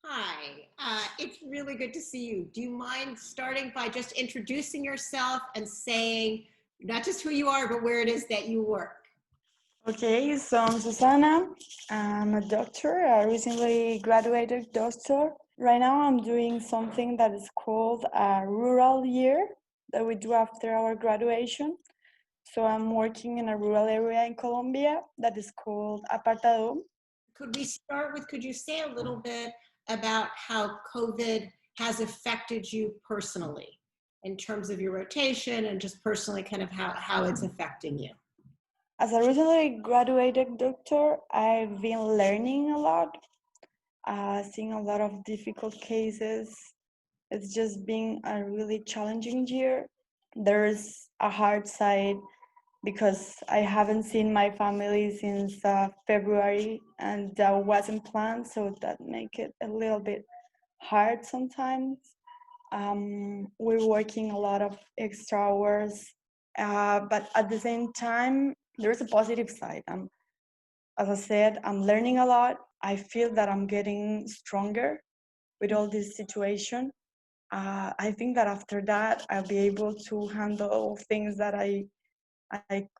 Hi, it's really good to see you. Do you mind starting by just introducing yourself and saying not just who you are, but where it is that you work? Okay, so I'm Susana. I'm a doctor, a recently graduated doctor. Right now, I'm doing something that is called a rural year that we do after our graduation. So I'm working in a rural area in Colombia that is called Apartado. Could you say a little bit about how COVID has affected you personally in terms of your rotation and just personally kind of how it's affecting you? As a recently graduated doctor, I've been learning a lot, seeing a lot of difficult cases. It's just been a really challenging year. There's a hard side because I haven't seen my family since February, and that wasn't planned, so that make it a little bit hard sometimes. We're working a lot of extra hours, but at the same time, there's a positive side. As I said, I'm learning a lot. I feel that I'm getting stronger with all this situation. I think that after that, I'll be able to handle things that I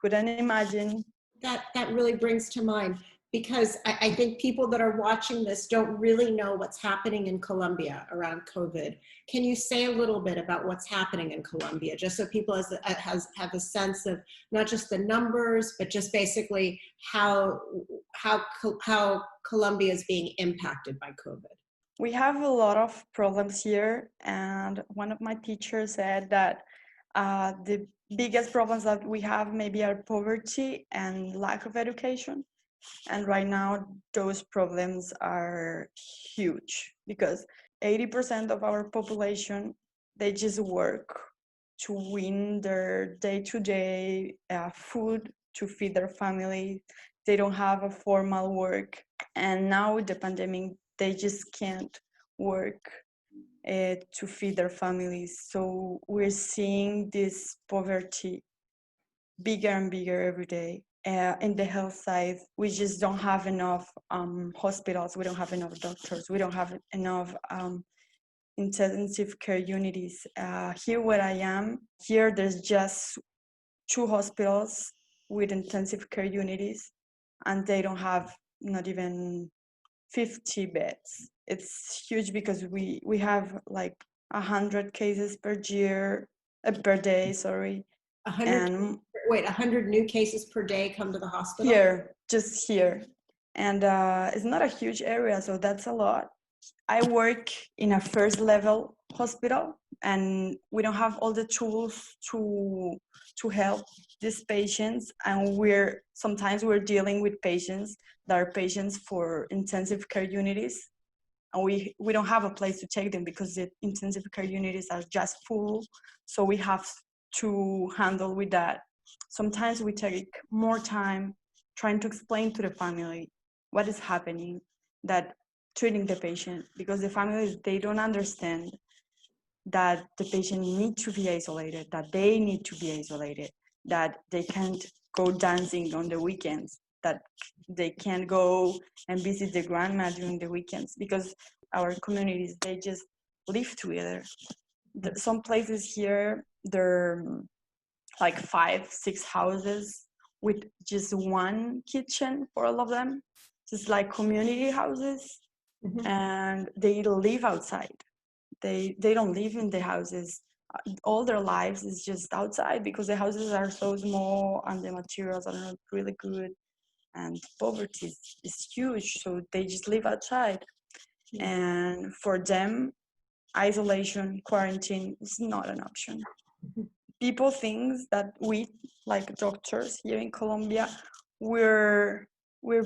couldn't imagine. That really brings to mind because I think people that are watching this don't really know what's happening in Colombia around COVID. Can you say a little bit about what's happening in Colombia, just so people have a sense of not just the numbers, but just basically how Colombia is being impacted by COVID? We have a lot of problems here, and one of my teachers said that the biggest problems that we have maybe are poverty and lack of education. And right now, those problems are huge because 80% of our population, they just work to win their day-to-day food to feed their family. They don't have a formal work. And now with the pandemic, they just can't work to feed their families. So we're seeing this poverty bigger and bigger every day. In the health side, we just don't have enough hospitals, we don't have enough doctors, we don't have enough intensive care units. Here where I am, here there's just 2 hospitals with intensive care units, and they don't have not even 50 beds. It's huge because we have like 100 cases per year, per day, sorry. 100, And wait, 100 new cases per day come to the hospital? here, just here. And it's not a huge area, so that's a lot. I work in a first level hospital, and we don't have all the tools to help these patients. And we're dealing with patients that are patients for intensive care units, and we don't have a place to take them because the intensive care units are just full. So we have to handle with that. Sometimes we take more time trying to explain to the family what is happening, that treating the patient, because the families, they don't understand that the patient need to be isolated, that they need to be isolated, that they can't go dancing on the weekends, that they can't go and visit the grandma during the weekends, because our communities, they just live together. Some places here, they're like 5, 6 houses with just one kitchen for all of them, just like community houses. Mhm. And they live outside. They don't live in the houses. All their lives is just outside because the houses are so small and the materials are not really good, and poverty is huge, so they just live outside. And for them, isolation, quarantine is not an option. People think that we, like doctors here in Colombia, we're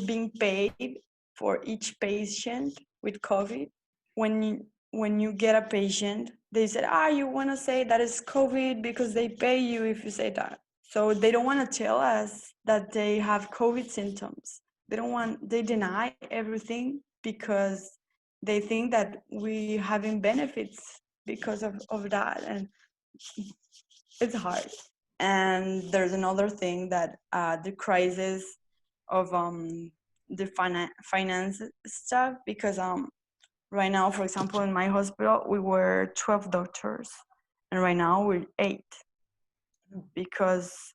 being paid for each patient with COVID. When you get a patient, they said, you want to say that it's COVID because they pay you if you say that. So they don't want to tell us that they have COVID symptoms. They deny everything because they think that we having benefits because of that. And it's hard. And there's another thing that the crisis of the finance stuff, because Right now, for example, in my hospital, we were 12 doctors, and right now we're 8 because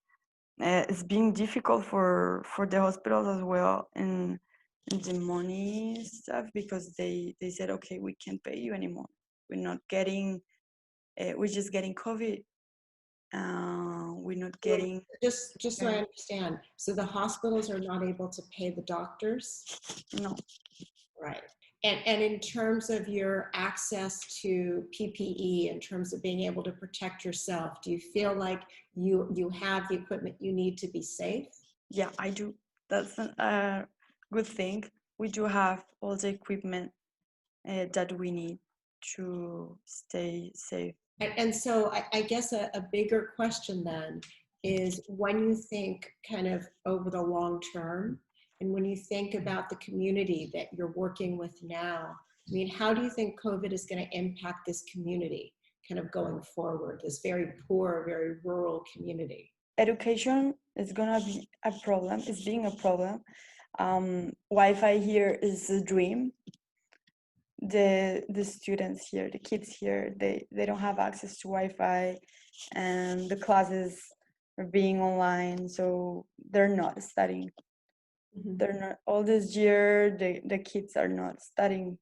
it's being difficult for the hospitals as well in the money stuff because they said, okay, we can't pay you anymore. We're not getting, we're just getting COVID. We're not getting, Just so I understand, so the hospitals are not able to pay the doctors? no. Right. And in terms of your access to PPE, in terms of being able to protect yourself, do you feel like you have the equipment you need to be safe? Yeah, I do. That's a good thing. We do have all the equipment that we need to stay safe. And so I guess a bigger question then is when you think kind of over the long term, and when you think about the community that you're working with now, I mean, how do you think COVID is going to impact this community kind of going forward, this very poor, very rural community? Education is gonna be a problem. It's being a problem. Wi-Fi here is a dream. The students here, the kids here, they don't have access to Wi-Fi, and the classes are being online, so they're not studying. They're not all this year. The kids are not studying.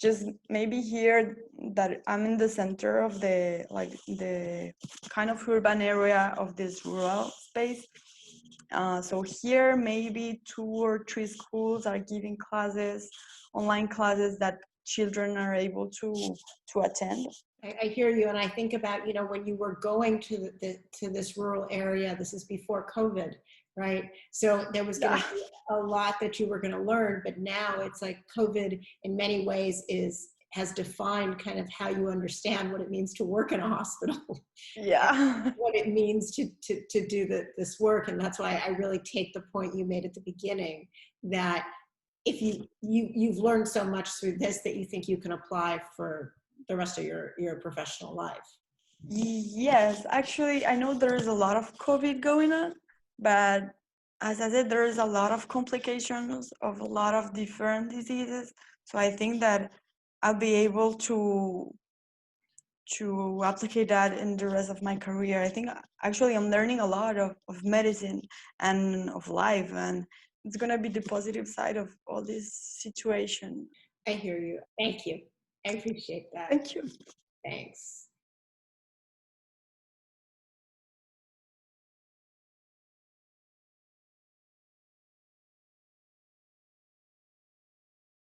Just maybe here that I'm in the center of the the kind of urban area of this rural space. So here maybe 2 or 3 schools are giving classes, online classes that children are able to attend. I hear you, and I think about, you know, when you were going to to this rural area. This is before COVID, right? So there was going to be a lot that you were going to learn, but now it's like COVID in many ways has defined kind of how you understand what it means to work in a hospital. Yeah. What it means to do this work, and that's why I really take the point you made at the beginning, that if you've learned so much through this that you think you can apply for the rest of your professional life. Yes, actually, I know there is a lot of COVID going on, but as I said, there is a lot of complications of a lot of different diseases. So I think that I'll be able to apply that in the rest of my career. I think actually I'm learning a lot of medicine and of life, and it's gonna be the positive side of all this situation. I hear you. Thank you. I appreciate that. Thank you. Thanks.